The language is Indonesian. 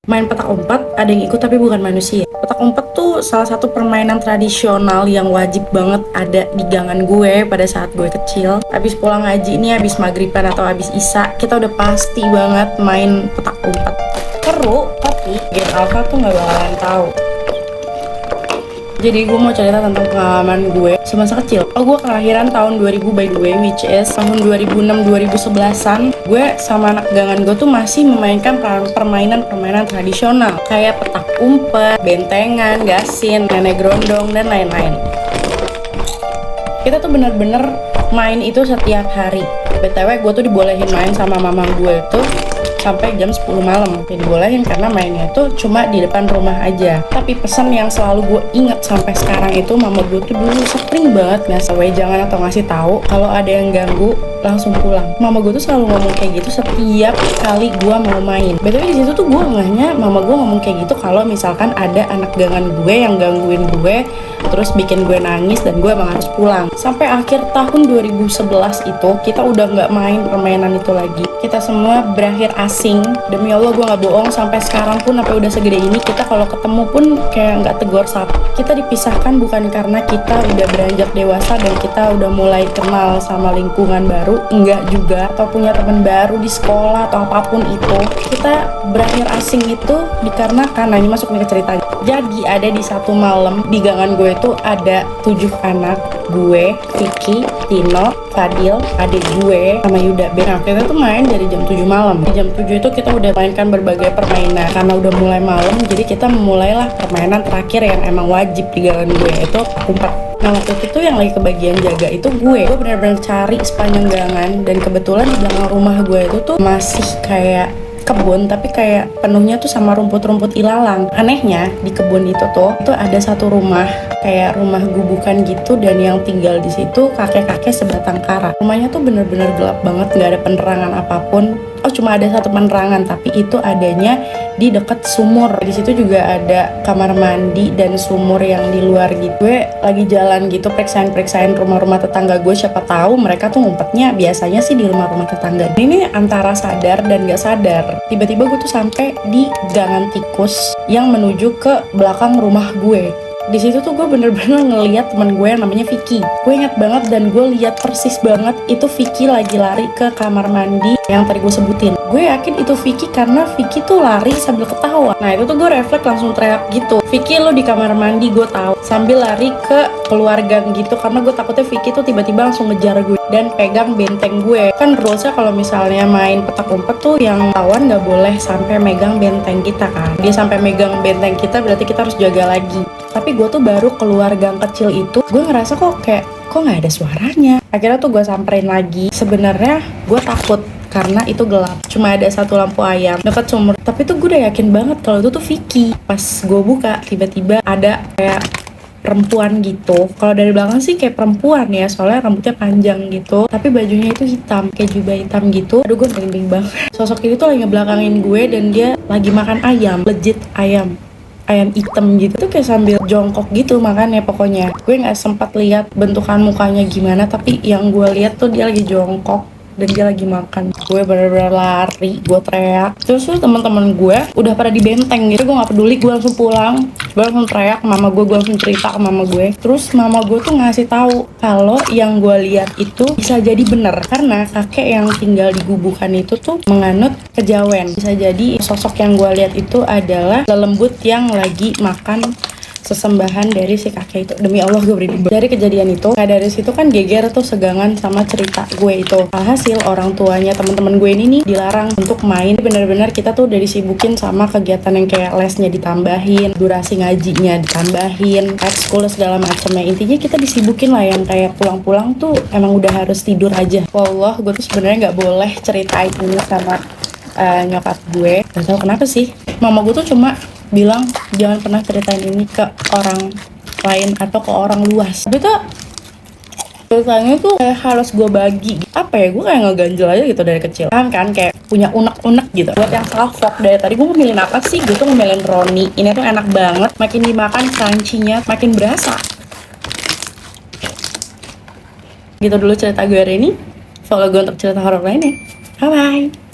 Main petak umpet, ada yang ikut tapi bukan manusia. Petak umpet tuh salah satu permainan tradisional yang wajib banget ada di gangan gue pada saat gue kecil. Abis pulang ngaji nih, abis maghriban atau abis isya, kita udah pasti banget main petak umpet. Seru, tapi game alpha tuh gak bakalan tahu. Jadi gue mau cerita tentang pengalaman gue semasa kecil. Gue kelahiran tahun 2000 by the way, which is tahun 2006-2011an. Gue sama anak gangan gue tuh masih memainkan permainan tradisional kayak petak umpet, bentengan, gasin, nenek grondong, dan lain-lain. Kita tuh bener-bener main itu setiap hari. BTW gue tuh dibolehin main sama mama gue tuh sampai jam 10 malam. Ya dibolehin karena mainnya tuh cuma di depan rumah aja. Tapi pesan yang selalu gue inget sampai sekarang itu, mama gue tuh dulu sering banget ngasih wejangan atau ngasih tahu kalau ada yang ganggu langsung pulang. Mama gue tuh selalu ngomong kayak gitu setiap kali gue mau main. Betul di situ tuh gue ngehnya mama gue ngomong kayak gitu kalau misalkan ada anak gangan gue yang gangguin gue terus bikin gue nangis dan gue emang harus pulang. Sampai akhir tahun 2011 itu kita udah nggak main permainan itu lagi. Kita semua berakhir asing. Demi Allah gue nggak bohong, sampai sekarang pun sampai udah segede ini kita kalau ketemu pun kayak nggak tegur sapa. Kita dipisahkan bukan karena kita udah beranjak dewasa dan kita udah mulai kenal sama lingkungan baru, enggak juga, atau punya teman baru di sekolah atau apapun itu. Kita berakhir asing itu dikarenakan, nah ini masuk nih ke ceritanya. Jadi ada di satu malam di gangan gue itu ada 7 anak, gue, Vicky, Tino, Fadil, adik gue, sama Yuda. Nah, kita tuh main dari jam 7 malam. Di jam 7 itu kita udah mainkan berbagai permainan. Karena udah mulai malam, jadi kita memulailah permainan terakhir yang emang wajib di gangan gue, itu umpet. Nah waktu itu tuh yang lagi kebagian jaga itu gue benar-benar cari sepanjang gangan, dan kebetulan di belakang rumah gue itu tuh masih kayak kebun, tapi kayak penuhnya tuh sama rumput-rumput ilalang. Anehnya di kebun itu ada satu rumah, kayak rumah gubukan gitu, dan yang tinggal di situ kakek-kakek sebatang kara. Rumahnya tuh bener-bener gelap banget, nggak ada penerangan apapun. Oh cuma ada satu penerangan, tapi itu adanya di dekat sumur. Di situ juga ada kamar mandi dan sumur yang di luar gitu. Gue lagi jalan gitu, periksain rumah-rumah tetangga gue, siapa tahu mereka tuh ngumpetnya biasanya sih di rumah-rumah tetangga. Ini antara sadar dan gak sadar, tiba-tiba gue tuh sampai di gangan tikus yang menuju ke belakang rumah gue. Di situ tuh gue bener-bener ngeliat teman gue yang namanya Vicky. Gue ingat banget dan gue lihat persis banget itu Vicky lagi lari ke kamar mandi yang tadi gue sebutin. Gue yakin itu Vicky karena Vicky tuh lari sambil ketawa. Nah itu tuh gue refleks langsung teriak gitu, Vicky lo di kamar mandi, gue tahu. Sambil lari ke keluar gang gitu karena gue takutnya Vicky tuh tiba-tiba langsung ngejar gue dan pegang benteng gue. Kan rulesnya kalau misalnya main petak umpet tuh yang lawan nggak boleh sampai megang benteng kita kan. Dia sampai megang benteng kita berarti kita harus jaga lagi. Tapi gue tuh baru keluar gang kecil itu, gue ngerasa kok nggak ada suaranya. Akhirnya tuh gue samperin lagi. Sebenarnya gue takut karena itu gelap, cuma ada satu lampu ayam dekat sumur. Tapi tuh gue udah yakin banget kalau itu tuh Vicky. Pas gue buka, tiba-tiba ada kayak perempuan gitu. Kalau dari belakang sih kayak perempuan ya, soalnya rambutnya panjang gitu, tapi bajunya itu hitam, kayak jubah hitam gitu. Aduh gue merinding banget. Sosok itu tuh lagi ngebelakangin gue dan dia lagi makan ayam, legit ayam hitam gitu tuh, kayak sambil jongkok gitu makannya. Pokoknya gue nggak sempat lihat bentukan mukanya gimana, tapi yang gue lihat tuh dia lagi jongkok dan dia lagi makan. Gue bener-bener lari, gue teriak. Terus teman-teman gue udah pada di benteng gitu, gue nggak peduli, gue langsung pulang. Gue langsung teriak ke mama gue langsung cerita ke mama gue. Terus mama gue tuh ngasih tahu kalau yang gue lihat itu bisa jadi bener karena kakek yang tinggal di gubukan itu tuh menganut kejawen. Bisa jadi sosok yang gue lihat itu adalah lelembut yang lagi makan sesembahan dari si kakek itu. Demi Allah gue berani. Dari kejadian itu, dari situ kan geger tuh segangan sama cerita gue itu. Alhasil orang tuanya teman-teman gue ini nih dilarang untuk main. Bener-bener kita tuh udah disibukin sama kegiatan yang kayak lesnya ditambahin, durasi ngajinya ditambahin, ekskul segala macamnya. Intinya kita disibukin lah yang kayak pulang-pulang tuh emang udah harus tidur aja. Wallah, gue tuh sebenarnya nggak boleh ceritain ini sama nyokap gue. Gak tau kenapa sih. Mama gue tuh cuma bilang jangan pernah ceritain ini ke orang lain atau ke orang luas. Tapi tuh ceritanya tuh kayak harus gue bagi. Apa ya, gue kayak ngeganjel aja gitu dari kecil. Kan kayak punya unek-unek gitu. Buat yang salfok dari tadi gue ngemilin apa sih? Gue tuh ngemilin Roni. Ini tuh enak banget. Makin dimakan crunchy-nya makin berasa. Gitu dulu cerita gue hari ini. Follow gue untuk cerita horor lainnya. Bye-bye.